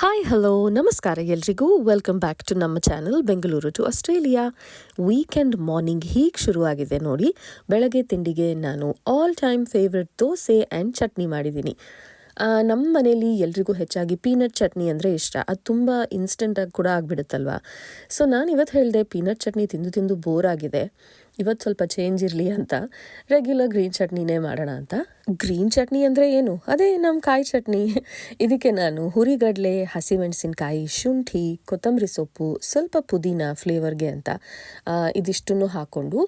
Hi hello ನಮಸ್ಕಾರ ಎಲ್ರಿಗೂ welcome back to ನಮ್ಮ channel Bengaluru to Australia. Weekend morning ಹೀಗೆ ಶುರುವಾಗಿದೆ ನೋಡಿ. ಬೆಳಗ್ಗೆ ತಿಂಡಿಗೆ ನಾನು all time favourite dosa and chutney ಮಾಡಿದ್ದೀನಿ. ನಮ್ಮ ಮನೇಲಿ ಎಲ್ರಿಗೂ ಹೆಚ್ಚಾಗಿ ಪೀನಟ್ ಚಟ್ನಿ ಅಂದರೆ ಇಷ್ಟ. ಅದು ತುಂಬ ಇನ್ಸ್ಟೆಂಟಾಗಿ ಕೂಡ ಆಗಿಬಿಡುತ್ತಲ್ವ. ಸೊ ನಾನು ಇವತ್ತು ಹೇಳಿದೆ ಪೀನಟ್ ಚಟ್ನಿ ತಿಂದು ತಿಂದು ಬೋರ್ ಆಗಿದೆ, ಇವತ್ತು ಸ್ವಲ್ಪ ಚೇಂಜ್ ಇರಲಿ ಅಂತ ರೆಗ್ಯುಲರ್ ಗ್ರೀನ್ ಚಟ್ನಿನೇ ಮಾಡೋಣ ಅಂತ. ಗ್ರೀನ್ ಚಟ್ನಿ ಅಂದರೆ ಏನು, ಅದೇ ನಮ್ಮ ಕಾಯಿ ಚಟ್ನಿ. ಇದಕ್ಕೆ ನಾನು ಹುರಿಗಡಲೆ, ಹಸಿಮೆಣಸಿನ್ಕಾಯಿ, ಶುಂಠಿ, ಕೊತ್ತಂಬರಿ ಸೊಪ್ಪು, ಸ್ವಲ್ಪ ಪುದೀನ ಫ್ಲೇವರ್ಗೆ ಅಂತ ಇದಿಷ್ಟನ್ನು ಹಾಕ್ಕೊಂಡು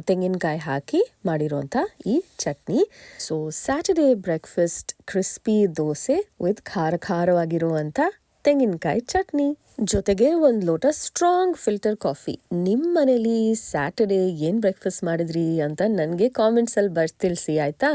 ತೆಂಗಿನಕಾಯಿ ಹಾಕಿ ಮಾಡಿರೋಂಥ ಈ chutney. So Saturday breakfast crispy dosa with ಖಾರವಾಗಿರುವಂಥ ತೆಂಗಿನಕಾಯಿ ಚಟ್ನಿ ಜೊತೆಗೆ ಒಂದು ಲೋಟ ಸ್ಟ್ರಾಂಗ್ ಫಿಲ್ಟರ್ ಕಾಫಿ. ನಿಮ್ಮ ಮನೇಲಿ ಸ್ಯಾಟರ್ಡೇ ಏನು ಬ್ರೇಕ್ಫಾಸ್ಟ್ ಮಾಡಿದ್ರಿ ಅಂತ ನನಗೆ ಕಾಮೆಂಟ್ಸಲ್ಲಿ ತಿಳಿಸಿ ಆಯಿತಾ.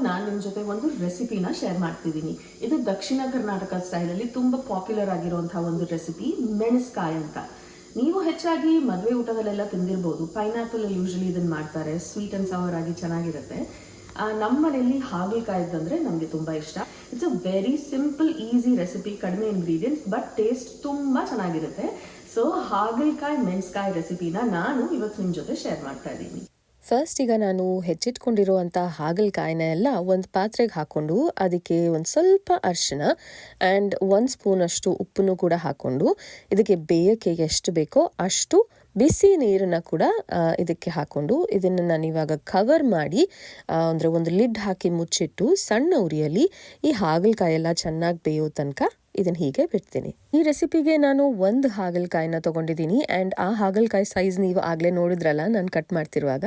ನಾನು ನಿಮ್ಮ ಜೊತೆ ಒಂದು ರೆಸಿಪಿನ ಶೇರ್ ಮಾಡ್ತಿದ್ದೀನಿ. ಇದು ದಕ್ಷಿಣ ಕರ್ನಾಟಕ ಸ್ಟೈಲಲ್ಲಿ ತುಂಬ ಪಾಪ್ಯುಲರ್ ಆಗಿರುವಂತಹ ಒಂದು ರೆಸಿಪಿ, ಮೆಣಸ್ಕಾಯಿ ಅಂತ. ನೀವು ಹೆಚ್ಚಾಗಿ ಮದುವೆ ಊಟದಲ್ಲೆಲ್ಲ ತಿಂದಿರ್ಬೋದು. ಪೈನಾಪಲ್ ಯೂಶಲಿ ಇದನ್ನು ಮಾಡ್ತಾರೆ, ಸ್ವೀಟ್ ಆ್ಯಂಡ್ ಸವರ್ ಆಗಿ ಚೆನ್ನಾಗಿರುತ್ತೆ. ನಮ್ಮ ಮನೆಯಲ್ಲಿ ಹಾಗಲಕಾಯಿದಂದರೆ ನಮಗೆ ತುಂಬ ಇಷ್ಟ. It's a very simple easy recipe, ಕಡಿಮೆ ಇಂಗ್ರೀಡಿಯೆಂಟ್ಸ್ ಬಟ್ ಟೇಸ್ಟ್ ತುಂಬ ಚೆನ್ನಾಗಿರುತ್ತೆ. ಸೊ ಹಾಗಲಕಾಯಿ ಮೆಣಸ್ಕಾಯಿ ರೆಸಿಪಿನ ನಾನು ಇವತ್ತು ನಿಮ್ಮ ಜೊತೆ ಶೇರ್ ಮಾಡ್ತಾ ಇದ್ದೀನಿ. ಫಸ್ಟ್ ಈಗ ನಾನು ಹೆಚ್ಚಿಟ್ಕೊಂಡಿರುವಂಥ ಹಾಗಲಕಾಯಿನ ಎಲ್ಲ ಒಂದು ಪಾತ್ರೆಗೆ ಹಾಕ್ಕೊಂಡು ಅದಕ್ಕೆ ಒಂದು ಸ್ವಲ್ಪ ಅರಿಶಿನ ಆ್ಯಂಡ್ 1 ಸ್ಪೂನಷ್ಟು ಉಪ್ಪನ್ನು ಕೂಡ ಹಾಕ್ಕೊಂಡು ಇದಕ್ಕೆ ಬೇಯೋಕ್ಕೆ ಎಷ್ಟು ಬೇಕೋ ಅಷ್ಟು ಬಿಸಿ ನೀರನ್ನು ಕೂಡ ಇದಕ್ಕೆ ಹಾಕ್ಕೊಂಡು ಇದನ್ನು ನಾನು ಇವಾಗ ಕವರ್ ಮಾಡಿ ಅಂದರೆ ಒಂದು ಲಿಡ್ ಹಾಕಿ ಮುಚ್ಚಿಟ್ಟು ಸಣ್ಣ ಉರಿಯಲ್ಲಿ ಈ ಹಾಗಲಕಾಯಿ ಎಲ್ಲ ಚೆನ್ನಾಗಿ ಬೇಯೋ ತನಕ ಇದನ್ನು ಹೀಗೆ ಬಿಡ್ತೀನಿ. ಈ ರೆಸಿಪಿಗೆ ನಾನು ಒಂದು ಹಾಗಲಕಾಯಿನ ತೊಗೊಂಡಿದ್ದೀನಿ ಆ್ಯಂಡ್ ಆ ಹಾಗಲಕಾಯಿ ಸೈಜ್ ನೀವು ಆಗಲೇ ನೋಡಿದ್ರಲ್ಲ ನಾನು ಕಟ್ ಮಾಡ್ತಿರುವಾಗ.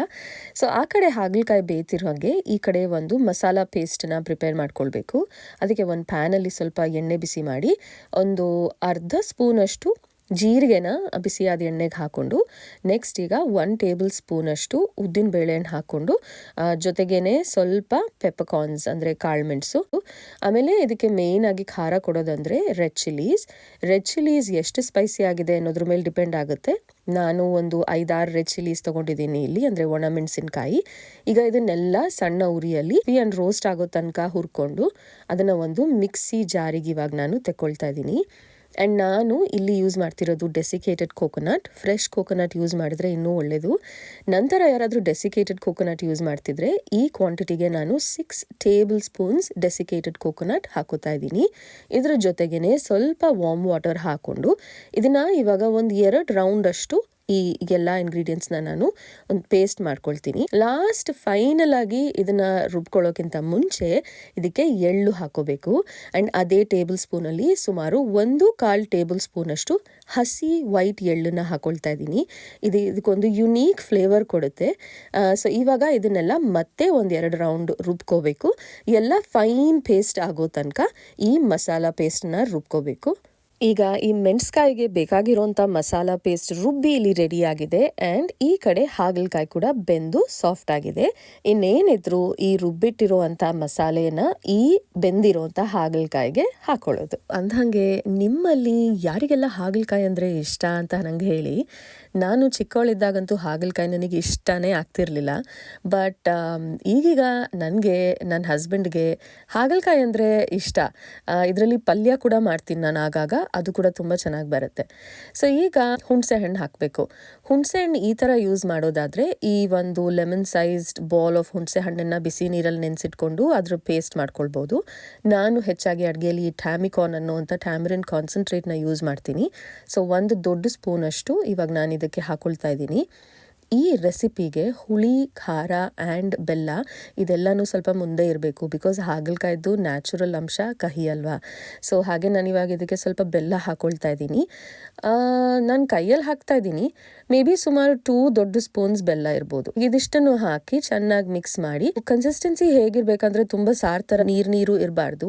ಸೊ ಆ ಕಡೆ ಹಾಗಲಕಾಯಿ ಬೇಯ್ತಿರೋ ಹಾಗೆ ಈ ಕಡೆ ಒಂದು ಮಸಾಲ ಪೇಸ್ಟನ್ನ ಪ್ರಿಪೇರ್ ಮಾಡ್ಕೊಳ್ಬೇಕು. ಅದಕ್ಕೆ ಒಂದು ಪ್ಯಾನಲ್ಲಿ ಸ್ವಲ್ಪ ಎಣ್ಣೆ ಬಿಸಿ ಮಾಡಿ ಒಂದು ಅರ್ಧ ಸ್ಪೂನಷ್ಟು ಜೀರಿಗೆನ ಬಿಸಿಯಾದ ಎಣ್ಣೆಗೆ ಹಾಕ್ಕೊಂಡು ನೆಕ್ಸ್ಟ್ ಈಗ 1 ಟೇಬಲ್ ಸ್ಪೂನಷ್ಟು ಉದ್ದಿನ ಬೇಳೆಹಣ್ಣು ಹಾಕ್ಕೊಂಡು ಜೊತೆಗೇನೆ ಸ್ವಲ್ಪ ಪೆಪ್ಪರ್ಕಾರ್ನ್ಸ್ ಅಂದರೆ ಕಾಳುಮೆಣಸು. ಆಮೇಲೆ ಇದಕ್ಕೆ ಮೇಯ್ನ್ ಆಗಿ ಖಾರ ಕೊಡೋದಂದರೆ ರೆಡ್ ಚಿಲ್ಲೀಸ್ ಎಷ್ಟು ಸ್ಪೈಸಿ ಆಗಿದೆ ಅನ್ನೋದ್ರ ಮೇಲೆ ಡಿಪೆಂಡ್ ಆಗುತ್ತೆ. ನಾನು ಒಂದು 5-6 ರೆಡ್ ಚಿಲ್ಲೀಸ್ ತೊಗೊಂಡಿದ್ದೀನಿ ಇಲ್ಲಿ, ಅಂದರೆ ಒಣಮೆಣಸಿನ್ಕಾಯಿ. ಈಗ ಇದನ್ನೆಲ್ಲ ಸಣ್ಣ ಉರಿಯಲ್ಲಿ ಆ್ಯಂಡ್ ರೋಸ್ಟ್ ಆಗೋ ತನಕ ಹುರ್ಕೊಂಡು ಅದನ್ನು ಒಂದು ಮಿಕ್ಸಿ ಜಾರಿಗೆ ಇವಾಗ ನಾನು ತೆಕ್ಕೊಳ್ತಾ ಇದ್ದೀನಿ. ಆ್ಯಂಡ್ ನಾನು ಇಲ್ಲಿ ಯೂಸ್ ಮಾಡ್ತಿರೋದು desiccated coconut. Fresh coconut use ಮಾಡಿದರೆ ಇನ್ನೂ ಒಳ್ಳೆಯದು. ನಂತರ ಯಾರಾದರೂ ಡೆಸಿಕೇಟೆಡ್ ಕೋಕೋನಟ್ ಯೂಸ್ ಮಾಡ್ತಿದ್ರೆ ಈ ಕ್ವಾಂಟಿಟಿಗೆ ನಾನು 6 ಟೇಬಲ್ ಸ್ಪೂನ್ಸ್ ಡೆಸಿಕೇಟೆಡ್ ಕೋಕೋನಟ್ ಹಾಕೋತಾ ಇದ್ದೀನಿ. ಇದ್ರ ಜೊತೆಗೇ ಸ್ವಲ್ಪ ವಾರ್ಮ್ ವಾಟರ್ ಹಾಕ್ಕೊಂಡು ಇದನ್ನು ಇವಾಗ ಒಂದು 2 ರೌಂಡಷ್ಟು ಈ ಎಲ್ಲ ಇಂಗ್ರೀಡಿಯೆಂಟ್ಸ್ನ ನಾನು ಒಂದು ಪೇಸ್ಟ್ ಮಾಡ್ಕೊಳ್ತೀನಿ. ಲಾಸ್ಟ್ ಫೈನಲ್ ಆಗಿ ಇದನ್ನು ರುಬ್ಕೊಳ್ಳೋಕ್ಕಿಂತ ಮುಂಚೆ ಇದಕ್ಕೆ ಎಳ್ಳು ಹಾಕೋಬೇಕು. ಆ್ಯಂಡ್ ಅದೇ ಟೇಬಲ್ ಸ್ಪೂನಲ್ಲಿ ಸುಮಾರು 1/4 ಟೇಬಲ್ ಸ್ಪೂನಷ್ಟು ಹಸಿ ವೈಟ್ ಎಳ್ಳನ್ನು ಹಾಕೊಳ್ತಾ ಇದ್ದೀನಿ. ಇದಕ್ಕೊಂದು ಯುನೀಕ್ ಫ್ಲೇವರ್ ಕೊಡುತ್ತೆ. ಸೊ ಇವಾಗ ಇದನ್ನೆಲ್ಲ ಮತ್ತೆ 1-2 ರೌಂಡ್ ರುಬ್ಕೋಬೇಕು. ಎಲ್ಲ ಫೈನ್ ಪೇಸ್ಟ್ ಆಗೋ ತನಕ ಈ ಮಸಾಲ ಪೇಸ್ಟನ್ನ ರುಬ್ಕೋಬೇಕು. ಈಗ ಈ ಮೆಣಸ್ಕಾಯಿಗೆ ಬೇಕಾಗಿರೋಂಥ ಮಸಾಲ ಪೇಸ್ಟ್ ರುಬ್ಬಿ ಇಲ್ಲಿ ರೆಡಿ ಆಗಿದೆ ಆ್ಯಂಡ್ ಈ ಕಡೆ ಹಾಗಲಕಾಯಿ ಕೂಡ ಬೆಂದು ಸಾಫ್ಟ್ ಆಗಿದೆ. ಇನ್ನೇನಿದ್ರು ಈ ರುಬ್ಬಿಟ್ಟಿರುವಂಥ ಮಸಾಲೆಯನ್ನು ಈ ಬೆಂದಿರೋಂಥ ಹಾಗಲಕಾಯಿಗೆ ಹಾಕೊಳ್ಳೋದು. ಅಂದಂಗೆ ನಿಮ್ಮಲ್ಲಿ ಯಾರಿಗೆಲ್ಲ ಹಾಗಲಕಾಯಿ ಅಂದರೆ ಇಷ್ಟ ಅಂತ ನಂಗೆ ಹೇಳಿ. ನಾನು ಚಿಕ್ಕವಳಿದ್ದಾಗಂತೂ ಹಾಗಲಕಾಯಿ ನನಗೆ ಇಷ್ಟನೇ ಆಗ್ತಿರ್ಲಿಲ್ಲ. ಬಟ್ ಈಗೀಗ ನನಗೆ ನನ್ನ ಹಸ್ಬೆಂಡ್ಗೆ ಹಾಗಲಕಾಯಿ ಅಂದರೆ ಇಷ್ಟ. ಇದರಲ್ಲಿ ಪಲ್ಯ ಕೂಡ ಮಾಡ್ತೀನಿ ನಾನು ಆಗಾಗ, ಅದು ಕೂಡ ತುಂಬ ಚೆನ್ನಾಗಿ ಬರುತ್ತೆ. ಸೊ ಈಗ ಹುಣಸೆ ಹಣ್ಣು ಹಾಕಬೇಕು. ಹುಣಸೆ ಹಣ್ಣು ಈ ಥರ ಯೂಸ್ ಮಾಡೋದಾದರೆ ಈ ಒಂದು ಲೆಮನ್ ಸೈಜ್ಡ್ ಬಾಲ್ ಆಫ್ ಹುಣಸೆ ಹಣ್ಣನ್ನು ಬಿಸಿ ನೀರಲ್ಲಿ ನೆನೆಸಿಟ್ಕೊಂಡು ಅದ್ರ ಪೇಸ್ಟ್ ಮಾಡ್ಕೊಳ್ಬೋದು. ನಾನು ಹೆಚ್ಚಾಗಿ ಅಡುಗೆಯಲ್ಲಿ ಟ್ಯಾಮಿಕಾನ್ ಅನ್ನೋವಂಥ ಟ್ಯಾಮರಿನ್ ಕಾನ್ಸಂಟ್ರೇಟ್ನ ಯೂಸ್ ಮಾಡ್ತೀನಿ. ಸೊ 1 ದೊಡ್ಡ ಸ್ಪೂನಷ್ಟು ಇವಾಗ ನಾನು ಇದಕ್ಕೆ ಹಾಕೊಳ್ತಾ ಇದ್ದೀನಿ. ಈ ರೆಸಿಪಿಗೆ ಹುಳಿ, ಖಾರ ಆ್ಯಂಡ್ ಬೆಲ್ಲ ಇದೆಲ್ಲನೂ ಸ್ವಲ್ಪ ಮುಂದೆ ಇರಬೇಕು. ಬಿಕಾಸ್ ಹಾಗಲಕಾಯ್ದು ನ್ಯಾಚುರಲ್ ಅಂಶ ಕಹಿ ಅಲ್ವಾ. ಸೊ ಹಾಗೆ ನಾನು ಇವಾಗ ಇದಕ್ಕೆ ಸ್ವಲ್ಪ ಬೆಲ್ಲ ಹಾಕ್ಕೊಳ್ತಾ ಇದ್ದೀನಿ. ನಾನು ಕೈಯಲ್ಲಿ ಹಾಕ್ತಾ ಇದ್ದೀನಿ. ಮೇ ಬಿ ಸುಮಾರು 2 ದೊಡ್ಡ ಸ್ಪೂನ್ಸ್ ಬೆಲ್ಲ ಇರ್ಬೋದು. ಇದಿಷ್ಟನ್ನು ಹಾಕಿ ಚೆನ್ನಾಗಿ ಮಿಕ್ಸ್ ಮಾಡಿ. ಕನ್ಸಿಸ್ಟೆನ್ಸಿ ಹೇಗಿರ್ಬೇಕಂದ್ರೆ ತುಂಬ ಸಾರು ಥರ ನೀರು ಇರಬಾರ್ದು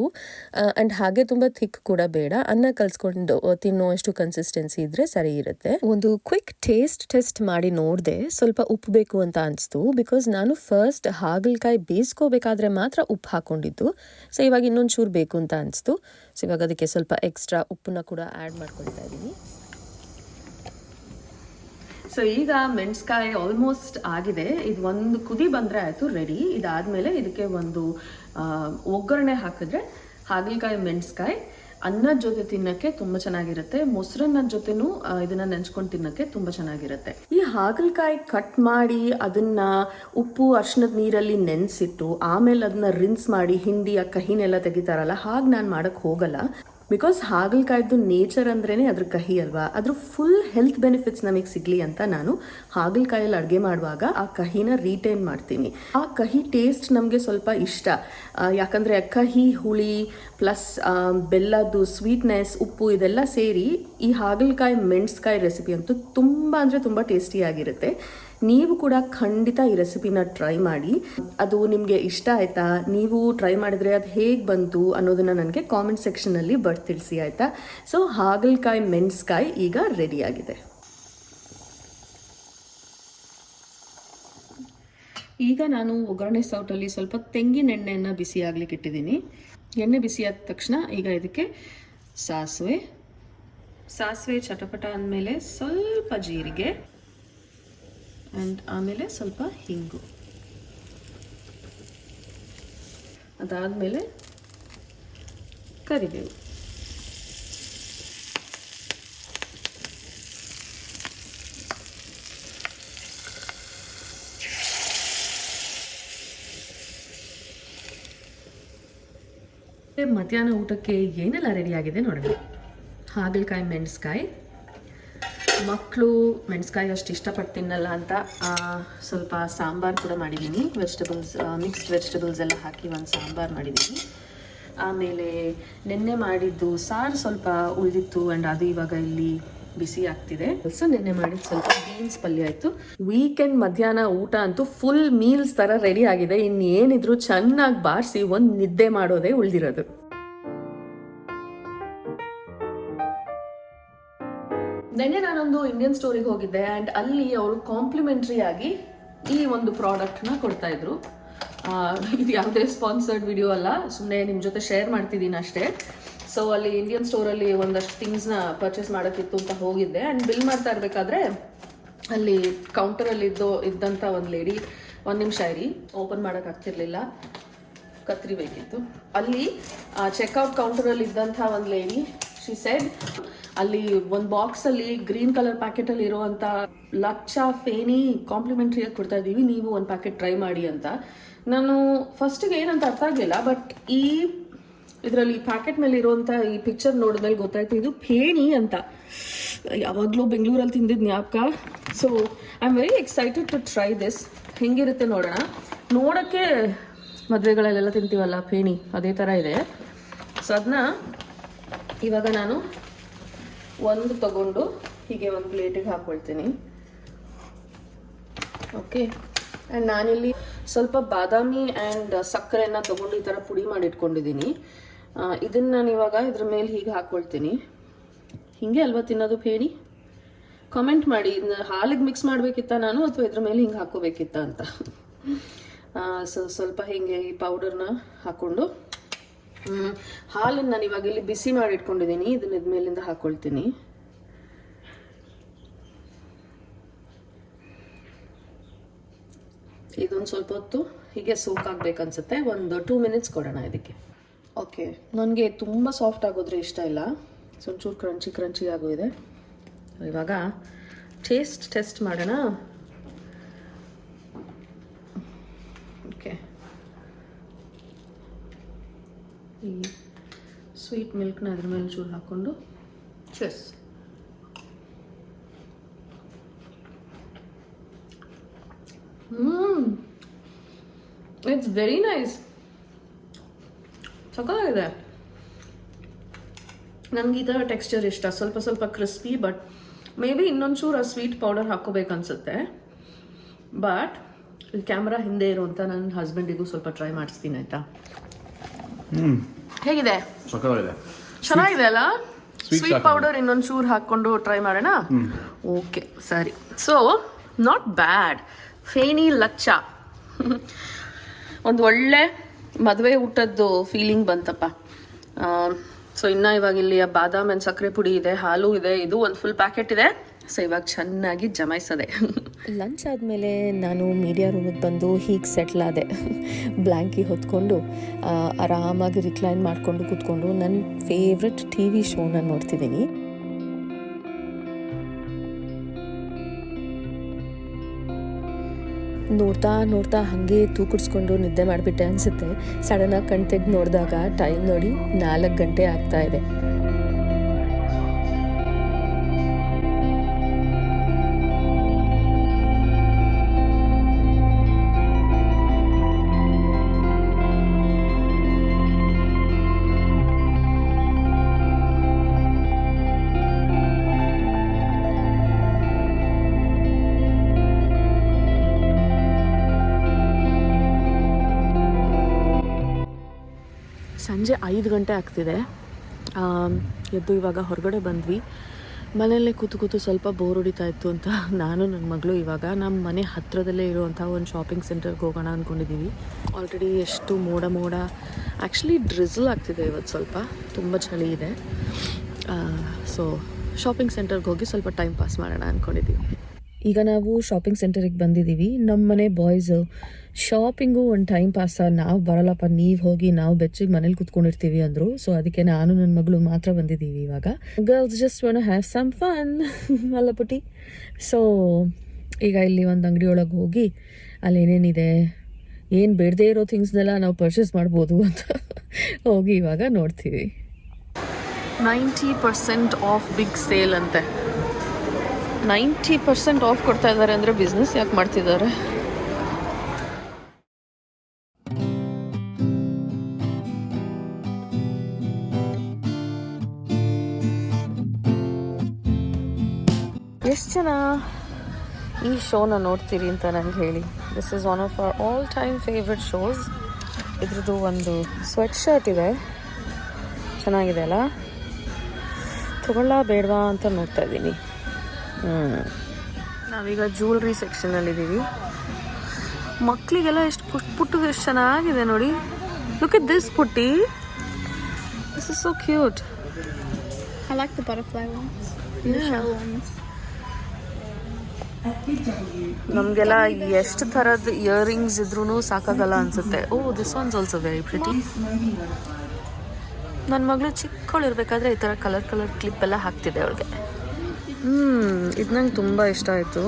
ಆ್ಯಂಡ್ ಹಾಗೆ ತುಂಬ ಥಿಕ್ ಕೂಡ ಬೇಡ. ಅನ್ನ ಕಲ್ಸ್ಕೊಂಡು ತಿನ್ನೋಷ್ಟು ಕನ್ಸಿಸ್ಟೆನ್ಸಿ ಇದ್ರೆ ಸರಿ ಇರುತ್ತೆ. ಒಂದು ಕ್ವಿಕ್ ಟೆಸ್ಟ್ ಮಾಡಿ ನೋಡಿದೆ, ಸ್ವಲ್ಪ ಉಪ್ಪು ಬೇಕು ಅಂತ ಅನಿಸ್ತು. ಬಿಕಾಸ್ ನಾನು ಫಸ್ಟ್ ಹಾಗಲಕಾಯಿ ಬೇಯಿಸ್ಕೋಬೇಕಾದ್ರೆ ಮಾತ್ರ ಉಪ್ಪು ಹಾಕೊಂಡಿದ್ದು. ಸೊ ಇವಾಗ ಇನ್ನೊಂದು ಚೂರು ಬೇಕು ಅಂತ ಅನಿಸ್ತು. ಸೊ ಇವಾಗ ಅದಕ್ಕೆ ಸ್ವಲ್ಪ ಎಕ್ಸ್ಟ್ರಾ ಉಪ್ಪನ್ನ ಕೂಡ ಆ್ಯಡ್ ಮಾಡ್ಕೊಳ್ತಾ ಇದ್ದೀನಿ. ಸೊ ಈಗ ಮೆಣಸ್ಕಾಯಿ ಆಲ್ಮೋಸ್ಟ್ ಆಗಿದೆ. ಇದು ಒಂದು ಕುದಿ ಬಂದರೆ ಆಯಿತು, ರೆಡಿ. ಇದಾದಮೇಲೆ ಇದಕ್ಕೆ ಒಂದು ಒಗ್ಗರಣೆ ಹಾಕಿದ್ರೆ ಹಾಗಲಕಾಯಿ ಮೆಣಸ್ಕಾಯಿ ಅನ್ನದ ಜೊತೆ ತಿನ್ನಕ್ಕೆ ತುಂಬ ಚೆನ್ನಾಗಿರುತ್ತೆ. ಮೊಸರನ್ನದ ಜೊತೆನೂ ಇದನ್ನ ನೆಂಚ್ಕೊಂಡು ತಿನ್ನಕ್ಕೆ ತುಂಬ ಚೆನ್ನಾಗಿರುತ್ತೆ. ಈ ಹಾಗಲಕಾಯಿ ಕಟ್ ಮಾಡಿ ಅದನ್ನ ಉಪ್ಪು ಅರಿಶಿಣದ ನೀರಲ್ಲಿ ನೆನೆಸಿಟ್ಟು ಆಮೇಲೆ ಅದನ್ನ ರಿನ್ಸ್ ಮಾಡಿ ಹಿಂಡಿ ಆ ಕಹಿನೆಲ್ಲ ತೆಗಿತಾರಲ್ಲ, ಹಾಗೆ ನಾನು ಮಾಡಕ್ಕೆ ಹೋಗಲ್ಲ. ಬಿಕಾಸ್ ಹಾಗಲಕಾಯ್ದು ನೇಚರ್ ಅಂದ್ರೇ ಅದ್ರ ಕಹಿ ಅಲ್ವಾ. ಅದ್ರ ಫುಲ್ ಹೆಲ್ತ್ ಬೆನಿಫಿಟ್ಸ್ ನಮಗೆ ಸಿಗಲಿ ಅಂತ ನಾನು ಹಾಗಲಕಾಯಲ್ಲಿ ಅಡುಗೆ ಮಾಡುವಾಗ ಆ ಕಹಿನ ರಿಟೈನ್ ಮಾಡ್ತೀನಿ. ಆ ಕಹಿ ಟೇಸ್ಟ್ ನಮಗೆ ಸ್ವಲ್ಪ ಇಷ್ಟ. ಯಾಕಂದರೆ ಕಹಿ, ಹುಳಿ ಪ್ಲಸ್ ಬೆಲ್ಲದ್ದು ಸ್ವೀಟ್ನೆಸ್, ಉಪ್ಪು ಇದೆಲ್ಲ ಸೇರಿ ಈ ಹಾಗಲಕಾಯಿ ಮೆಣಸ್ಕಾಯಿ ರೆಸಿಪಿ ಅಂತೂ ತುಂಬ ಅಂದರೆ ತುಂಬ ಟೇಸ್ಟಿಯಾಗಿರುತ್ತೆ. ನೀವು ಕೂಡ ಖಂಡಿತ ಈ ರೆಸಿಪಿನ ಟ್ರೈ ಮಾಡಿ. ಅದು ನಿಮಗೆ ಇಷ್ಟ ಆಯಿತಾ, ನೀವು ಟ್ರೈ ಮಾಡಿದರೆ ಅದು ಹೇಗೆ ಬಂತು ಅನ್ನೋದನ್ನು ನನಗೆ ಕಾಮೆಂಟ್ ಸೆಕ್ಷನಲ್ಲಿ ತಿಳಿಸಿ ಆಯಿತಾ. ಸೊ ಹಾಗಲಕಾಯಿ ಮೆಣಸ್ಕಾಯಿ ಈಗ ರೆಡಿಯಾಗಿದೆ. ಈಗ ನಾನು ಒಗ್ಗರಣೆ ಸೌಟಲ್ಲಿ ಸ್ವಲ್ಪ ತೆಂಗಿನ ಎಣ್ಣೆಯನ್ನು ಬಿಸಿ ಆಗ್ಲಿಕ್ಕೆ ಇಟ್ಟಿದ್ದೀನಿ. ಎಣ್ಣೆ ಬಿಸಿ ಆದ ತಕ್ಷಣ ಈಗ ಇದಕ್ಕೆ ಸಾಸಿವೆ ಚಟಪಟ ಅಂದಮೇಲೆ ಸ್ವಲ್ಪ ಜೀರಿಗೆ ಆ್ಯಂಡ್ ಆಮೇಲೆ ಸ್ವಲ್ಪ ಹಿಂಗು, ಅದಾದಮೇಲೆ ಕರಿಬೇವು, ಮಧ್ಯಾಹ್ನ ಊಟಕ್ಕೆ ಏನೆಲ್ಲ ರೆಡಿ ಆಗಿದೆ ನೋಡೋಣ. ಹಾಗಲಕಾಯಿ ಮೆಣಸ್ಕಾಯಿ, ಮಕ್ಕಳು ಮೆಣಸ್ಕಾಯಿ ಅಷ್ಟು ಇಷ್ಟಪಟ್ಟು ತಿನ್ನಲ್ಲ ಅಂತ ಸ್ವಲ್ಪ ಸಾಂಬಾರು ಕೂಡ ಮಾಡಿದ್ದೀನಿ. ಮಿಕ್ಸ್ಡ್ ವೆಜಿಟೇಬಲ್ಸ್ ಎಲ್ಲ ಹಾಕಿ ಒಂದು ಸಾಂಬಾರು ಮಾಡಿದ್ದೀನಿ. ಆಮೇಲೆ ನೆನ್ನೆ ಮಾಡಿದ್ದು ಸಾರು ಸ್ವಲ್ಪ ಉಳಿದಿತ್ತು ಆ್ಯಂಡ್ ಅದು ಇವಾಗ ಇಲ್ಲಿ ಬಿಸಿ ಆಗ್ತಿದೆ. ಸೊ ನೆನ್ನೆ ಮಾಡಿದ ಸ್ವಲ್ಪ ಬೀನ್ಸ್ ಪಲ್ಯ ಆಯಿತು. ವೀಕೆಂಡ್ ಮಧ್ಯಾಹ್ನ ಊಟ ಅಂತೂ ಫುಲ್ ಮೀಲ್ಸ್ ಥರ ರೆಡಿ ಆಗಿದೆ. ಇನ್ನೇನಿದ್ರು ಚೆನ್ನಾಗಿ ಬಾರಿಸಿ ಒಂದು ನಿದ್ದೆ ಮಾಡೋದೇ ಉಳಿದಿರೋದು. ನೆನ್ನೆ ನಾನೊಂದು ಇಂಡಿಯನ್ ಸ್ಟೋರಿಗೆ ಹೋಗಿದ್ದೆ ಆ್ಯಂಡ್ ಅಲ್ಲಿ ಅವರು ಕಾಂಪ್ಲಿಮೆಂಟ್ರಿ ಆಗಿ ಈ ಒಂದು ಪ್ರಾಡಕ್ಟ್ನ ಕೊಡ್ತಾ ಇದ್ರು. ಇದು ಯಾವುದೇ ಸ್ಪಾನ್ಸರ್ಡ್ ವಿಡಿಯೋ ಅಲ್ಲ, ಸುಮ್ಮನೆ ನಿಮ್ಮ ಜೊತೆ ಶೇರ್ ಮಾಡ್ತಿದ್ದೀನಿ ಅಷ್ಟೇ. ಸೊ ಅಲ್ಲಿ ಇಂಡಿಯನ್ ಸ್ಟೋರಲ್ಲಿ ಒಂದಷ್ಟು ಥಿಂಗ್ಸ್ನ ಪರ್ಚೇಸ್ ಮಾಡೋಕ್ಕಿತ್ತು ಅಂತ ಹೋಗಿದ್ದೆ ಆ್ಯಂಡ್ ಬಿಲ್ ಮಾಡ್ತಾ ಇರಬೇಕಾದ್ರೆ ಅಲ್ಲಿ ಕೌಂಟರಲ್ಲಿ ಇದ್ದಂಥ ಒಂದು ಲೇಡಿ, ಒಂದು ನಿಮಿಷ ಇರಿ, ಓಪನ್ ಮಾಡೋಕ್ಕಾಗ್ತಿರ್ಲಿಲ್ಲ, ಕತ್ರಿ ಬೇಕಿತ್ತು. ಅಲ್ಲಿ ಚೆಕ್ಔಟ್ ಕೌಂಟರಲ್ಲಿ ಇದ್ದಂಥ ಒಂದು ಲೇಡಿ ಶಿ ಸೆಡ್, ಅಲ್ಲಿ ಒಂದು ಬಾಕ್ಸಲ್ಲಿ ಗ್ರೀನ್ ಕಲರ್ ಪ್ಯಾಕೆಟಲ್ಲಿ ಇರುವಂಥ ಲಕ್ಷ ಫೇನಿ ಕಾಂಪ್ಲಿಮೆಂಟ್ರಿಯಾಗಿ ಕೊಡ್ತಾ ಇದ್ದೀವಿ, ನೀವು ಒಂದು ಪ್ಯಾಕೆಟ್ ಟ್ರೈ ಮಾಡಿ ಅಂತ. ನಾನು ಫಸ್ಟಿಗೆ ಏನಂತ ಅರ್ಥ ಆಗಲಿಲ್ಲ, ಬಟ್ ಇದರಲ್ಲಿ ಪ್ಯಾಕೆಟ್ ಮೇಲೆ ಇರುವಂಥ ಈ ಪಿಕ್ಚರ್ ನೋಡಿದ್ಮೇಲೆ ಗೊತ್ತಾಯ್ತು ಇದು ಫೇಣಿ ಅಂತ. ಯಾವಾಗಲೂ ಬೆಂಗಳೂರಲ್ಲಿ ತಿಂದಿದ್ದು ಜ್ಞಾಪಕ. So I am very excited to try this. ಹೆಂಗಿರುತ್ತೆ ನೋಡೋಣ. ನೋಡೋಕ್ಕೆ ಮದುವೆಗಳಲ್ಲೆಲ್ಲ ತಿಂತೀವಲ್ಲ ಫೇಣಿ, ಅದೇ ಥರ ಇದೆ. ಸೊ ಅದನ್ನ ಇವಾಗ ನಾನು ಒಂದು ತಗೊಂಡು ಹೀಗೆ ಒಂದು ಪ್ಲೇಟಿಗೆ ಹಾಕ್ಕೊಳ್ತೀನಿ. ಓಕೆ, ಆ್ಯಂಡ್ ನಾನಿಲ್ಲಿ ಸ್ವಲ್ಪ ಬಾದಾಮಿ ಆ್ಯಂಡ್ ಸಕ್ಕರೆಯನ್ನು ತೊಗೊಂಡು ಈ ಥರ ಪುಡಿ ಮಾಡಿ ಇಟ್ಕೊಂಡಿದ್ದೀನಿ. ಇದನ್ನು ನಾನು ಇವಾಗ ಇದ್ರ ಮೇಲೆ ಹೀಗೆ ಹಾಕ್ಕೊಳ್ತೀನಿ. ಹೀಗೆ ಅಲ್ವಾ ತಿನ್ನೋದು ಫೇಣಿ? ಕಾಮೆಂಟ್ ಮಾಡಿ, ಇದನ್ನ ಹಾಲಿಗೆ ಮಿಕ್ಸ್ ಮಾಡಬೇಕಿತ್ತ ನಾನು, ಅಥವಾ ಇದ್ರ ಮೇಲೆ ಹಿಂಗೆ ಹಾಕೋಬೇಕಿತ್ತ ಅಂತ. ಸೊ ಸ್ವಲ್ಪ ಹೀಗೆ ಈ ಪೌಡರ್ನ ಹಾಕ್ಕೊಂಡು ಹಾಲನ್ನು ನಾನು ಇವಾಗ ಇಲ್ಲಿ ಬಿಸಿ ಮಾಡಿ ಇಟ್ಕೊಂಡಿದ್ದೀನಿ, ಇದನ್ನ ಇದ್ಮೇಲಿಂದ ಹಾಕ್ಕೊಳ್ತೀನಿ. ಇದೊಂದು ಸ್ವಲ್ಪ ಹೊತ್ತು ಹೀಗೆ ಸೋಕ್ ಆಗ್ಬೇಕನ್ಸುತ್ತೆ. ಒಂದು 2 ಮಿನಿಟ್ಸ್ ಕೊಡೋಣ ಇದಕ್ಕೆ. ಓಕೆ, ನನಗೆ ತುಂಬ ಸಾಫ್ಟ್ ಆಗೋದ್ರೆ ಇಷ್ಟ ಇಲ್ಲ, ಒಂಚೂರು ಕ್ರಂಚಿ ಆಗೋಗಿದೆ. ಇವಾಗ ಟೆಸ್ಟ್ ಮಾಡೋಣ. ಓಕೆ, ಈ ಸ್ವೀಟ್ ಮಿಲ್ಕ್ನ ಅದ್ರ ಮೇಲೆ ಚೂರು ಹಾಕ್ಕೊಂಡು ಚೆಸ್. It's very nice. ಸಕ್ಕತ್ತಾಗಿದೆ. ನನಗೆ ಈ ಥರ ಟೆಕ್ಸ್ಚರ್ ಇಷ್ಟ, ಸ್ವಲ್ಪ ಸ್ವಲ್ಪ ಕ್ರಿಸ್ಪಿ. ಬಟ್ ಮೇ ಬಿ ಇನ್ನೊಂಚೂರು ಸ್ವೀಟ್ ಪೌಡರ್ ಹಾಕ್ಕೋಬೇಕನ್ಸುತ್ತೆ. ಬಟ್ ಇಲ್ಲಿ ಕ್ಯಾಮ್ರಾ ಹಿಂದೆ ಇರುವಂಥ ನನ್ನ ಹಸ್ಬೆಂಡಿಗೂ ಸ್ವಲ್ಪ ಟ್ರೈ ಮಾಡಿಸ್ತೀನಿ, ಆಯಿತಾ? ಹೇಗಿದೆ? ಚೆನ್ನಾಗಿದೆ ಅಲ್ಲ? ಸ್ವೀಟ್ ಪೌಡರ್ ಇನ್ನೊಂಚೂರು ಹಾಕ್ಕೊಂಡು ಟ್ರೈ ಮಾಡೋಣ. ಓಕೆ, ಸರಿ. So not bad. ಫೇನಿ ಲಚ್ಚ ಒಂದು ಒಳ್ಳೆ ಮದುವೆ ಊಟದ್ದು ಫೀಲಿಂಗ್ ಬಂತಪ್ಪ. ಸೊ ಇನ್ನು ಇವಾಗ ಇಲ್ಲಿ ಬಾದಾಮ್ ಆ್ಯಂಡ್ ಸಕ್ಕರೆ ಪುಡಿ ಇದೆ, ಹಾಲು ಇದೆ, ಇದು ಒಂದು ಫುಲ್ ಪ್ಯಾಕೆಟ್ ಇದೆ. ಸೊ ಇವಾಗ ಚೆನ್ನಾಗಿ ಜಮಾಯಿಸದೆ. ಲಂಚ್ ಆದಮೇಲೆ ನಾನು ಮೀಡಿಯಾ ರೂಮಿಗೆ ಬಂದು ಹೀಗೆ ಸೆಟ್ಲ್ ಆದೆ. ಬ್ಲ್ಯಾಂಕಿ ಹೊತ್ಕೊಂಡು ಆರಾಮಾಗಿ ರಿಕ್ಲೈನ್ ಮಾಡಿಕೊಂಡು ಕೂತ್ಕೊಂಡು ನನ್ನ ಫೇವ್ರೆಟ್ ಟಿ ವಿ ಶೋನ ನೋಡ್ತಿದ್ದೀನಿ. ನೋಡ್ತಾ ನೋಡ್ತಾ ಹಾಗೆ ತೂಕಿಡ್ಸ್ಕೊಂಡು ನಿದ್ದೆ ಮಾಡಿಬಿಟ್ಟೆ ಅನಿಸುತ್ತೆ. ಸಡನ್ನಾಗಿ ಕಣ್ ತೆಗೆದು ನೋಡಿದಾಗ ಟೈಮ್ ನೋಡಿ 4 ಗಂಟೆ ಆಗ್ತಾ ಇದೆ. ಸಂಜೆ 5 ಗಂಟೆ ಆಗ್ತಿದೆ. ಎದ್ದು ಇವಾಗ ಹೊರಗಡೆ ಬಂದ್ವಿ. ಮನೆಯಲ್ಲೇ ಕೂತು ಸ್ವಲ್ಪ ಬೋರ್ ಹೊಡಿತಾ ಇತ್ತು ಅಂತ ನಾನು ನನ್ನ ಮಗಳು ಇವಾಗ ನಮ್ಮ ಮನೆ ಹತ್ತಿರದಲ್ಲೇ ಇರುವಂಥ ಒಂದು ಶಾಪಿಂಗ್ ಸೆಂಟರ್ಗೆ ಹೋಗೋಣ ಅಂದ್ಕೊಂಡಿದ್ದೀವಿ. ಆಲ್ರೆಡಿ ಎಷ್ಟು ಮೋಡ ಆ್ಯಕ್ಚುಲಿ ಡ್ರಿಝಲ್ ಆಗ್ತಿದೆ ಇವತ್ತು, ಸ್ವಲ್ಪ ತುಂಬ ಚಳಿ ಇದೆ. ಸೊ ಶಾಪಿಂಗ್ ಸೆಂಟರ್ಗೆ ಹೋಗಿ ಸ್ವಲ್ಪ ಟೈಮ್ ಪಾಸ್ ಮಾಡೋಣ ಅಂದ್ಕೊಂಡಿದ್ದೀವಿ. ಈಗ ನಾವು ಶಾಪಿಂಗ್ ಸೆಂಟರಿಗೆ ಬಂದಿದ್ದೀವಿ. ನಮ್ಮ ಮನೆ ಬಾಯ್ಸು ಶಾಪಿಂಗು ಒಂದು ಟೈಮ್ ಪಾಸ, ನಾವು ಬರಲ್ಲಪ್ಪ ನೀವು ಹೋಗಿ, ನಾವು ಬೆಚ್ಚಿಗೆ ಮನೇಲಿ ಕೂತ್ಕೊಂಡಿರ್ತೀವಿ ಅಂದರು. ಸೊ ಅದಕ್ಕೆ ನಾನು ನನ್ನ ಮಗಳು ಮಾತ್ರ ಬಂದಿದ್ದೀವಿ ಇವಾಗ. Girls just want to have some fun ಅಲ್ಲ ಪುಟಿ. ಸೊ ಈಗ ಇಲ್ಲಿ ಒಂದು ಅಂಗಡಿ ಒಳಗೆ ಹೋಗಿ ಅಲ್ಲಿ ಏನೇನಿದೆ, ಏನು ಬೇಡದೇ ಇರೋ ಥಿಂಗ್ಸ್ನೆಲ್ಲ ನಾವು ಪರ್ಚೇಸ್ ಮಾಡ್ಬೋದು ಅಂತ ಹೋಗಿ ಇವಾಗ ನೋಡ್ತೀವಿ. 90% ಆಫ್ ಬಿಗ್ ಸೇಲ್ ಅಂತೆ. 90% ಆಫ್ ಕೊಡ್ತಾ ಇದ್ದಾರೆ ಅಂದರೆ ಬಿಸ್ನೆಸ್ ಯಾಕೆ ಮಾಡ್ತಿದ್ದಾರೆ? ಎಷ್ಟು ಜನ ಈ ಶೋನ ನೋಡ್ತೀರಿ ಅಂತ ನನಗೆ ಹೇಳಿ. This is one of our all time favourite shows. ಇದ್ರದ್ದು ಒಂದು ಸ್ವೆಟ್ ಶರ್ಟ್ ಇದೆ, ಚೆನ್ನಾಗಿದೆ ಅಲ್ಲ? ತಗೊಳ್ಳ ಬೇಡವಾ ಅಂತ ನೋಡ್ತಾ ಇದ್ದೀನಿ. ನಾವೀಗ ಜ್ಯುವೆಲ್ರಿ ಸೆಕ್ಷನಲ್ಲಿದ್ದೀವಿ. ಮಕ್ಕಳಿಗೆಲ್ಲ ಎಷ್ಟು ಪುಟ್ಟು ಎಷ್ಟು ಚೆನ್ನಾಗಿದೆ ನೋಡಿ. ಲುಕ್ ಎಟ್ ದಿಸ್ ಪುಟ್ಟಿ, this is so cute. I like the butterfly ones. The shell ones. ನಮಗೆಲ್ಲ ಎಷ್ಟು ಥರದ ಇಯರಿಂಗ್ಸ್ ಇದ್ರೂ ಸಾಕಾಗಲ್ಲ ಅನಿಸುತ್ತೆ. Oh, this ones also very pretty. ನನ್ನ ಮಗಳು ಚಿಕ್ಕವಳಿರ್ಬೇಕಾದ್ರೆ ಈ ಥರ ಕಲರ್ ಕ್ಲಿಪ್ ಎಲ್ಲ ಹಾಕ್ತಿದೆ ಅವಳಿಗೆ. ಇದು ನಂಗೆ ತುಂಬ ಇಷ್ಟ ಆಯಿತು.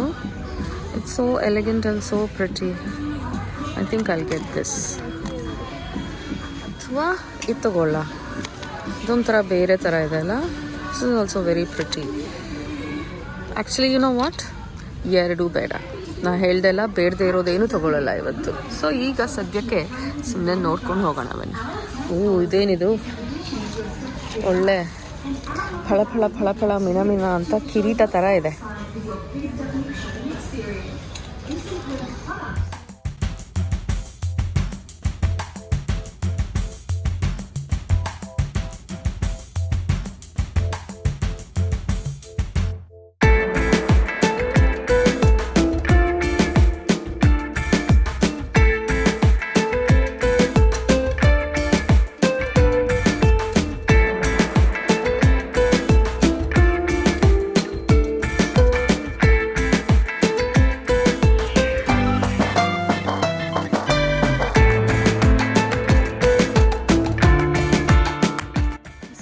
It's so elegant and so pretty. I think I'll get this. ಅಥವಾ ಇದು ತಗೊಳ್ಳ, ಇದೊಂಥರ ಬೇರೆ ಥರ ಇದೆ ಅಲ್ಲ. This is also very pretty. Actually you know what, ಎರಡೂ ಬೇಡ. ನಾ ಹೇಳ್ದೆಲ್ಲ ಬೇಡದೇ ಇರೋದೇನು ತೊಗೊಳ್ಳಲ್ಲ ಇವತ್ತು. ಸೊ ಈಗ ಸದ್ಯಕ್ಕೆ ಸುಮ್ಮನೆ ನೋಡ್ಕೊಂಡು ಹೋಗೋಣ ಬನ್ನಿ. ಇದೇನಿದು ಒಳ್ಳೆ ಫಳ ಮಿನ ಅಂತ ಕಿರೀಟ ಥರ ಇದೆ.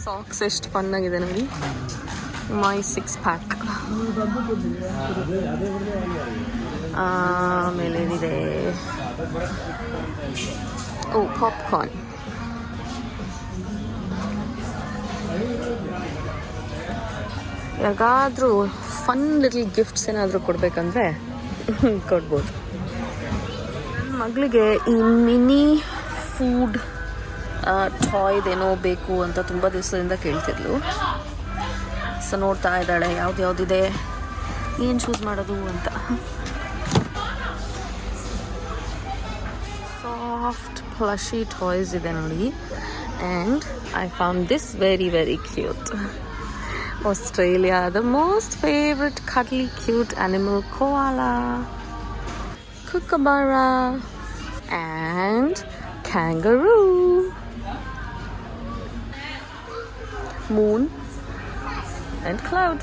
ಸಾಕ್ಸ್ ಎಷ್ಟು ಫನ್ ಆಗಿದೆ ನೋಡಿ. ಮೈ 6 ಪ್ಯಾಕ್. ಆಮೇಲೆ ಏನಿದೆ, ಪಾಪ್ಕಾರ್ನ್. ಯಾರಿಗಾದ್ರೂ ಫನ್ ಲಿಟಲ್ ಗಿಫ್ಟ್ಸ್ ಏನಾದರೂ ಕೊಡಬೇಕಂದ್ರೆ ಕೊಡ್ಬೋದು. ಮಗಳಿಗೆ ಈ ಮಿನಿ ಫುಡ್ ಟಾಯ್ದೇನೋ ಬೇಕು ಅಂತ ತುಂಬ ದಿವಸದಿಂದ ಕೇಳ್ತಿದ್ಲು. ಸೊ ನೋಡ್ತಾ ಇದ್ದಾಳೆ ಯಾವುದಿದೆ, ಏನು ಚೂಸ್ ಮಾಡೋದು ಅಂತ. ಸಾಫ್ಟ್ ಪ್ಲಶಿ ಟಾಯ್ಸ್ ಇದೆ ನೋಡಿ. And I found this very very cute. Australia, the most favorite cuddly cute animal, koala, kookaburra and kangaroo. Moon and cloud.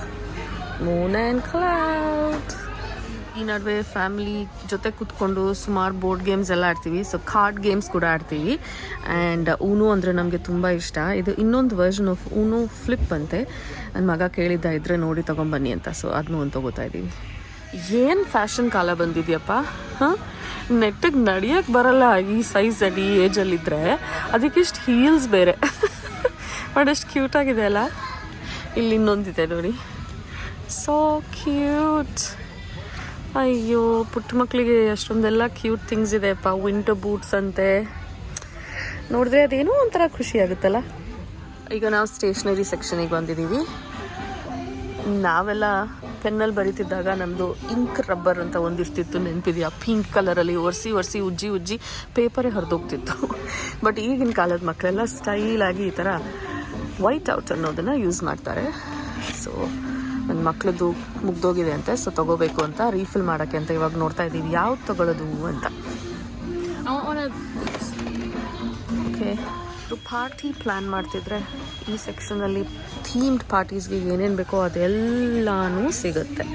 Moon and cloud. ಈ ನಡುವೆ ಫ್ಯಾಮಿಲಿ ಜೊತೆ ಕೂತ್ಕೊಂಡು ಸುಮಾರು ಬೋರ್ಡ್ ಗೇಮ್ಸ್ ಎಲ್ಲ ಆಡ್ತೀವಿ. ಸೊ ಕಾರ್ಡ್ ಗೇಮ್ಸ್ ಕೂಡ ಆಡ್ತೀವಿ. ಆ್ಯಂಡ್ ಊನು ಅಂದರೆ ನಮಗೆ ತುಂಬ ಇಷ್ಟ. ಇದು ಇನ್ನೊಂದು ವರ್ಷನ್ ಆಫ್ ಊನು ಫ್ಲಿಪ್ ಅಂತೆ. ನನ್ನ ಮಗ ಕೇಳಿದ್ದ ಇದ್ದರೆ ನೋಡಿ ತೊಗೊಂಬನ್ನಿ ಅಂತ. ಸೊ ಅದನ್ನೂ ಒಂದು ತೊಗೋತಾ ಇದ್ದೀವಿ. ಏನು ಫ್ಯಾಷನ್ ಕಾಲ ಬಂದಿದೆಯಪ್ಪ. ಹಾಂ, ನೆಟ್ಟಿಗೆ ನಡೆಯೋಕ್ಕೆ ಬರಲ್ಲ ಈ ಸೈಜಲ್ಲಿ ಈ ಏಜಲ್ಲಿದ್ದರೆ. ಅದಕ್ಕಿಷ್ಟು ಹೀಲ್ಸ್ ಬೇರೆ. ಬಟ್ ಎಷ್ಟು ಕ್ಯೂಟಾಗಿದೆ ಅಲ್ಲ. ಇಲ್ಲಿ ಇನ್ನೊಂದಿದೆ ನೋಡಿ, ಸೋ ಕ್ಯೂಟ್. ಅಯ್ಯೋ, ಪುಟ್ಟ ಮಕ್ಕಳಿಗೆ ಅಷ್ಟೊಂದೆಲ್ಲ ಕ್ಯೂಟ್ ಥಿಂಗ್ಸ್ ಇದೆಯಪ್ಪ. ವಿಂಟರ್ ಬೂಟ್ಸ್ ಅಂತೆ. ನೋಡಿದ್ರೆ ಅದೇನೋ ಒಂಥರ ಖುಷಿ ಆಗುತ್ತಲ್ಲ. ಈಗ ನಾವು ಸ್ಟೇಷ್ನರಿ ಸೆಕ್ಷನಿಗೆ ಬಂದಿದ್ದೀವಿ. ನಾವೆಲ್ಲ ಪೆನ್ನಲ್ಲಿ ಬರೀತಿದ್ದಾಗ ನಮ್ಮದು ಇಂಕ್ ರಬ್ಬರ್ ಅಂತ ಒಂದಿರ್ತಿತ್ತು, ನೆನಪಿದೆಯಾ? ಪಿಂಕ್ ಕಲರಲ್ಲಿ ಒರೆಸಿ ಉಜ್ಜಿ ಪೇಪರೇ ಹರಿದೋಗ್ತಿತ್ತು. ಬಟ್ ಈಗಿನ ಕಾಲದ ಮಕ್ಕಳೆಲ್ಲ ಸ್ಟೈಲಾಗಿ ಈ ಥರ ವೈಟ್ ಔಟ್ ಅನ್ನೋದನ್ನು ಯೂಸ್ ಮಾಡ್ತಾರೆ. ಸೊ ನನ್ನ ಮಕ್ಳದ್ದು ಮುಗ್ದೋಗಿದೆ ಅಂತೆ. ಸೊ ತೊಗೋಬೇಕು ಅಂತ ರೀಫಿಲ್ ಮಾಡೋಕ್ಕೆ ಅಂತ ಇವಾಗ ನೋಡ್ತಾ ಇದ್ದೀವಿ ಯಾವ್ದು ತೊಗೊಳ್ಳೋದು ಅಂತ. ಓಕೆ, ಪಾರ್ಟಿ ಪ್ಲ್ಯಾನ್ ಮಾಡ್ತಿದ್ರೆ ಈ ಸೆಕ್ಷನಲ್ಲಿ ಥೀಮ್ಡ್ ಪಾರ್ಟೀಸ್ಗೆ ಏನೇನು ಬೇಕೋ ಅದೆಲ್ಲನೂ ಸಿಗುತ್ತೆ.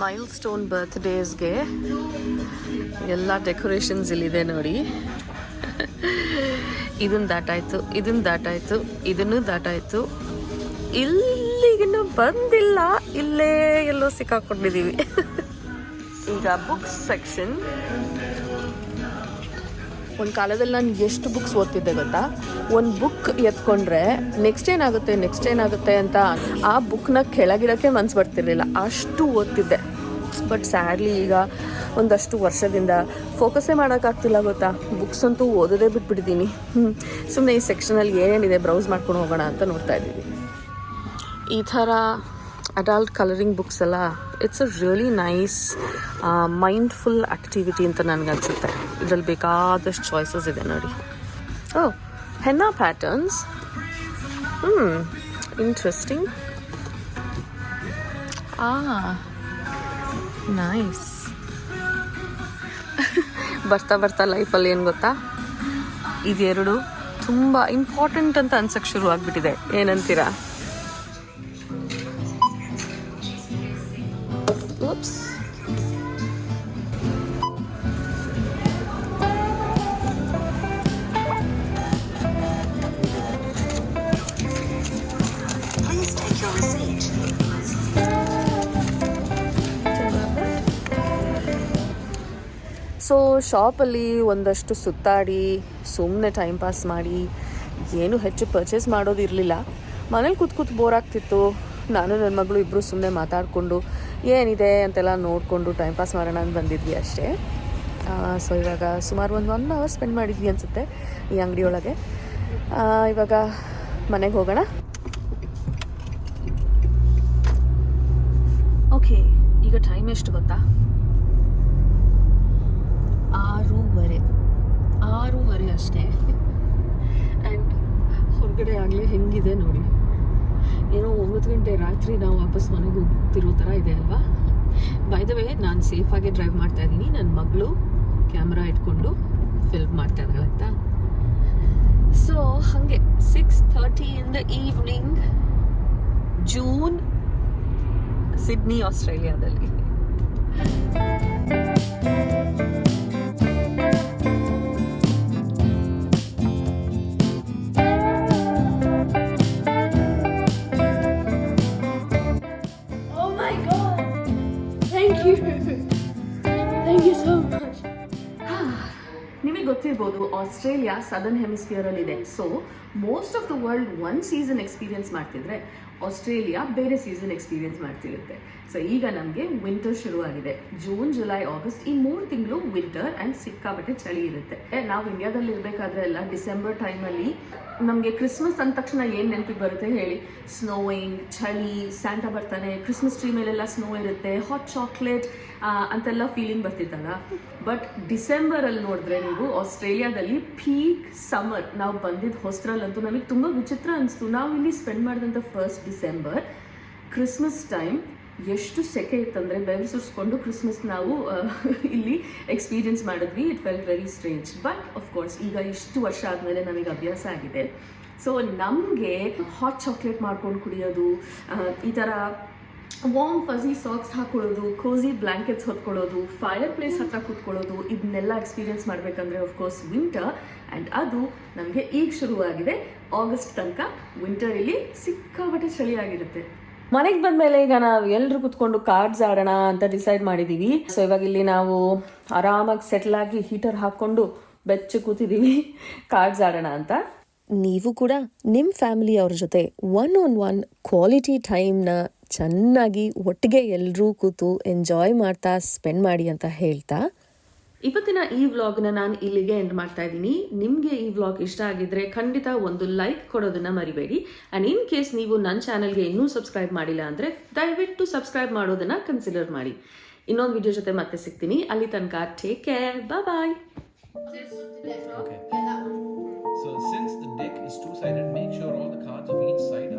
ಮೈಲ್ ಸ್ಟೋನ್ ಬರ್ತ್ಡೇಸ್ಗೆ ಎಲ್ಲ ಡೆಕೋರೇಷನ್ಸ್ ಇಲ್ಲಿದೆ ನೋಡಿ. ಇದನ್ನು ದಾಟಾಯಿತು, ಇದನ್ನು ದಾಟಾಯಿತು. ಇಲ್ಲಿಗಿನ್ನೂ ಬಂದಿಲ್ಲ, ಇಲ್ಲೇ ಎಲ್ಲೋ ಸಿಕ್ಕಾಕೊಂಡಿದ್ದೀವಿ. ಈಗ ಬುಕ್ಸ್ ಸೆಕ್ಷನ್. ಒಂದು ಕಾಲದಲ್ಲಿ ನಾನು ಎಷ್ಟು ಬುಕ್ಸ್ ಓದ್ತಿದ್ದೆ ಗೊತ್ತಾ? ಒಂದು ಬುಕ್ ಎತ್ಕೊಂಡ್ರೆ ನೆಕ್ಸ್ಟ್ ಏನಾಗುತ್ತೆ ಅಂತ ಆ ಬುಕ್ನ ಕೆಳಗಿಡೋಕ್ಕೆ ಮನ್ಸು ಬರ್ತಿರ್ಲಿಲ್ಲ, ಅಷ್ಟು ಓದ್ತಿದ್ದೆ. ಬಟ್ ಸ್ಯಾಡ್ಲಿ ಈಗ ಒಂದಷ್ಟು ವರ್ಷದಿಂದ ಫೋಕಸ್ಸೇ ಮಾಡೋಕ್ಕಾಗ್ತಿಲ್ಲ ಗೊತ್ತಾ. ಬುಕ್ಸ್ ಅಂತೂ ಓದೋದೇ ಬಿಟ್ಬಿಟ್ಟಿದ್ದೀನಿ. ಸುಮ್ಮನೆ ಈ ಸೆಕ್ಷನಲ್ಲಿ ಏನೇನಿದೆ ಬ್ರೌಸ್ ಮಾಡ್ಕೊಂಡು ಹೋಗೋಣ ಅಂತ ನೋಡ್ತಾ ಇದ್ದೀವಿ. ಈ ಥರ ಅಡಲ್ಟ್ ಕಲರಿಂಗ್ ಬುಕ್ಸ್ ಎಲ್ಲ it's a really nice mindful activity ಅಂತ ನನಗನ್ಸುತ್ತೆ. ಇದರಲ್ಲಿ ಬೇಕಾದಷ್ಟು ಚಾಯ್ಸಸ್ ಇದೆ ನೋಡಿ. ಓ, ಹೆನ್ನಾ ಪ್ಯಾಟರ್ನ್ಸ್. ಇಂಟ್ರೆಸ್ಟಿಂಗ್. ನೈಸ್. ಬರ್ತಾ ಲೈಫಲ್ಲಿ ಏನು ಗೊತ್ತಾ, ಇದೆರಡು ತುಂಬ ಇಂಪಾರ್ಟೆಂಟ್ ಅಂತ ಅನ್ಸಕ್ಕೆ ಶುರು ಆಗಿಬಿಟ್ಟಿದೆ. ಏನಂತೀರಾ? Oops. Please take your receipt. So ಶಾಪಲ್ಲಿ ಒಂದಷ್ಟು ಸುತ್ತಾಡಿ ಸುಮ್ಮನೆ ಟೈಮ್ ಪಾಸ್ ಮಾಡಿ ಏನು ಹೆಚ್ಚು ಪರ್ಚೇಸ್ ಮಾಡೋದಿರಲಿಲ್ಲ. ಮನೇಲಿ ಕೂತ್ ಬೋರ್ ಆಗ್ತಿತ್ತು. ನಾನು ನನ್ನ ಮಗಳು ಇಬ್ಬರು ಸುಮ್ಮನೆ ಮಾತಾಡಿಕೊಂಡು ಏನಿದೆ ಅಂತೆಲ್ಲ ನೋಡಿಕೊಂಡು ಟೈಮ್ ಪಾಸ್ ಮಾಡೋಣ ಅಂತ ಬಂದಿದ್ವಿ ಅಷ್ಟೇ. ಸೊ ಇವಾಗ ಸುಮಾರು ಒಂದು 1 hour ಸ್ಪೆಂಡ್ ಮಾಡಿದ್ವಿ ಅನಿಸುತ್ತೆ ಈ ಅಂಗಡಿಯೊಳಗೆ. ಇವಾಗ ಮನೆಗೆ ಹೋಗೋಣ. ಓಕೆ, ಈಗ ಟೈಮ್ ಎಷ್ಟು ಗೊತ್ತಾ? 6:30 ಅಷ್ಟೇ. ಆ್ಯಂಡ್ ಹೊರಗಡೆ ಆಗಲೇ ಹೆಂಗಿದೆ ನೋಡಿ. ಏನೋ 9 ಗಂಟೆ ರಾತ್ರಿ ನಾವು ವಾಪಸ್ ಮನೆಗೆ ಹೋಗ್ತಿರೋ ಥರ ಇದೆ ಅಲ್ವಾ? ಬೈ ದ ವೇ, ನಾನು ಸೇಫಾಗಿ ಡ್ರೈವ್ ಮಾಡ್ತಾ ಇದ್ದೀನಿ. ನನ್ನ ಮಗಳು ಕ್ಯಾಮ್ರಾ ಇಟ್ಕೊಂಡು ಫಿಲ್ಮ್ ಮಾಡ್ತಾ ಇದ್ದಾಳೆ ಆಯಿತಾ. ಸೊ ಹಾಗೆ 6:30 in the evening, June, Sydney, ಆಸ್ಟ್ರೇಲಿಯಾದಲ್ಲಿ. ನಿಮಗೆ ಗೊತ್ತಿರ್ಬೋದು, ಆಸ್ಟ್ರೇಲಿಯಾ ಸದರ್ನ್ ಹೆಮಿಸ್ಫಿಯರಲ್ಲಿದೆ. So most of the world 1 season experience ಮಾಡ್ತಿದ್ರೆ ಆಸ್ಟ್ರೇಲಿಯಾ ಬೇರೆ ಸೀಸನ್ ಎಕ್ಸ್ಪೀರಿಯನ್ಸ್ ಮಾಡ್ತಿರುತ್ತೆ. ಸೊ ಈಗ ನಮಗೆ ವಿಂಟರ್ ಶುರುವಾಗಿದೆ. ಜೂನ್, ಜುಲೈ, ಆಗಸ್ಟ್ ಈ 3 ತಿಂಗಳು ವಿಂಟರ್ ಆ್ಯಂಡ್ ಸಿಕ್ಕಾಪಟ್ಟೆ ಚಳಿ ಇರುತ್ತೆ. ನಾವು ಇಂಡಿಯಾದಲ್ಲಿ ಇರಬೇಕಾದ್ರೆ ಎಲ್ಲ ಡಿಸೆಂಬರ್ ಟೈಮಲ್ಲಿ ನಮಗೆ ಕ್ರಿಸ್ಮಸ್ ಅಂದ ತಕ್ಷಣ ಏನು ನೆನಪಿಗೆ ಬರುತ್ತೆ ಹೇಳಿ? ಸ್ನೋಯಿಂಗ್, ಚಳಿ, ಸ್ಯಾಂಟಾ ಬರ್ತಾನೆ, ಕ್ರಿಸ್ಮಸ್ ಟ್ರೀ ಮೇಲೆಲ್ಲ ಸ್ನೋ ಇರುತ್ತೆ, ಹಾಟ್ ಚಾಕ್ಲೇಟ್ ಅಂತೆಲ್ಲ ಫೀಲಿಂಗ್ ಬರ್ತಿತ್ತಲ್ಲ. ಬಟ್ ಡಿಸೆಂಬರಲ್ಲಿ ನೋಡಿದ್ರೆ ನೀವು ಆಸ್ಟ್ರೇಲಿಯಾದಲ್ಲಿ ಪೀಕ್ ಸಮ್ಮರ್. ನಾವು ಬಂದಿದ್ದು ಹೊಸರಲ್ಲಂತೂ ನಮಗೆ ತುಂಬ ವಿಚಿತ್ರ ಅನಿಸ್ತು. ನಾವು ಇಲ್ಲಿ ಸ್ಪೆಂಡ್ ಮಾಡಿದಂಥ ಫಸ್ಟ್ ಡಿಸೆಂಬರ್ ಕ್ರಿಸ್ಮಸ್ ಟೈಮ್ ಎಷ್ಟು ಸೆಕೆ ಇತ್ತಂದರೆ ಬೆವರು ಸುರಿಸ್ಕೊಂಡು ಕ್ರಿಸ್ಮಸ್ ನಾವು ಇಲ್ಲಿ ಎಕ್ಸ್ಪೀರಿಯನ್ಸ್ ಮಾಡಿದ್ವಿ. It felt very strange. But of course ಈಗ ಇಷ್ಟು ವರ್ಷ ಆದಮೇಲೆ ನಮಗೆ ಅಭ್ಯಾಸ ಆಗಿದೆ. ಸೊ ನಮಗೆ ಹಾಟ್ ಚಾಕ್ಲೇಟ್ ಮಾಡ್ಕೊಂಡು ಕುಡಿಯೋದು, ಈ ಥರ ವಾರ್ಮ್ ಫಝಿ ಸಾಕ್ಸ್ ಹಾಕೊಳ್ಳೋದು, ಕೋಝಿ ಬ್ಲ್ಯಾಂಕೆಟ್ಸ್ ಹೊತ್ಕೊಳ್ಳೋದು, ಫೈರ್ ಪ್ಲೇಸ್ ಹತ್ರ ಕೂತ್ಕೊಳ್ಳೋದು, ಇದನ್ನೆಲ್ಲ ಎಕ್ಸ್ಪೀರಿಯನ್ಸ್ ಮಾಡಬೇಕಂದ್ರೆ ಆಫ್ಕೋರ್ಸ್ ವಿಂಟರ್. ಆ್ಯಂಡ್ ಅದು ನಮಗೆ ಈಗ ಶುರುವಾಗಿದೆ. ಆಗಸ್ಟ್ ತನಕ ವಿಂಟರ್ ಇಲ್ಲಿ ಸಿಕ್ಕಾಪಟ್ಟೆ ಚಳಿಯಾಗಿರುತ್ತೆ. ಮನೆಗೆ ಬಂದಮೇಲೆ ಈಗ ನಾವು ಎಲ್ಲರೂ ಕುತ್ಕೊಂಡು ಕಾರ್ಡ್ಸ್ ಆಡೋಣ ಅಂತ ಡಿಸೈಡ್ ಮಾಡಿದ್ದೀವಿ. ಸೊ ಇವಾಗ ಇಲ್ಲಿ ನಾವು ಆರಾಮಾಗಿ ಸೆಟ್ಲ್ ಆಗಿ ಹೀಟರ್ ಹಾಕ್ಕೊಂಡು ಬೆಚ್ಚ ಕೂತಿದ್ದೀವಿ ಕಾರ್ಡ್ಸ್ ಆಡೋಣ ಅಂತ. ನೀವು ಕೂಡ ನಿಮ್ಮ ಫ್ಯಾಮಿಲಿಯವ್ರ ಜೊತೆ 1-on-1 ಕ್ವಾಲಿಟಿ ಟೈಮ್ನ ಚೆನ್ನಾಗಿ ಒಟ್ಟಿಗೆ ಎಲ್ಲರೂ ಕೂತು ಎಂಜಾಯ್ ಮಾಡ್ತಾ ಸ್ಪೆಂಡ್ ಮಾಡಿ ಅಂತ ಹೇಳ್ತಾ ಇವತ್ತಿನ ಈ ವ್ಲಾಗ್ನ ನಾನು ಇಲ್ಲಿಗೆ ಎಂಡ್ ಮಾಡ್ತಾ ಇದ್ದೀನಿ. ನಿಮಗೆ ಈ ವ್ಲಾಗ್ ಇಷ್ಟ ಆಗಿದ್ರೆ ಖಂಡಿತ ಒಂದು ಲೈಕ್ ಕೊಡೋದನ್ನ ಮರಿಬೇಡಿ. ಆ್ಯಂಡ್ ಇನ್ ಕೇಸ್ ನೀವು ನನ್ನ ಚಾನಲ್ಗೆ ಇನ್ನೂ ಸಬ್ಸ್ಕ್ರೈಬ್ ಮಾಡಿಲ್ಲ ಅಂದರೆ ದಯವಿಟ್ಟು ಸಬ್ಸ್ಕ್ರೈಬ್ ಮಾಡೋದನ್ನ ಕನ್ಸಿಡರ್ ಮಾಡಿ. ಇನ್ನೊಂದು ವಿಡಿಯೋ ಜೊತೆ ಮತ್ತೆ ಸಿಗ್ತೀನಿ. ಅಲ್ಲಿ ತನಕ take care, bye. Okay. So since the deck is two-sided, make sure all the cards of each side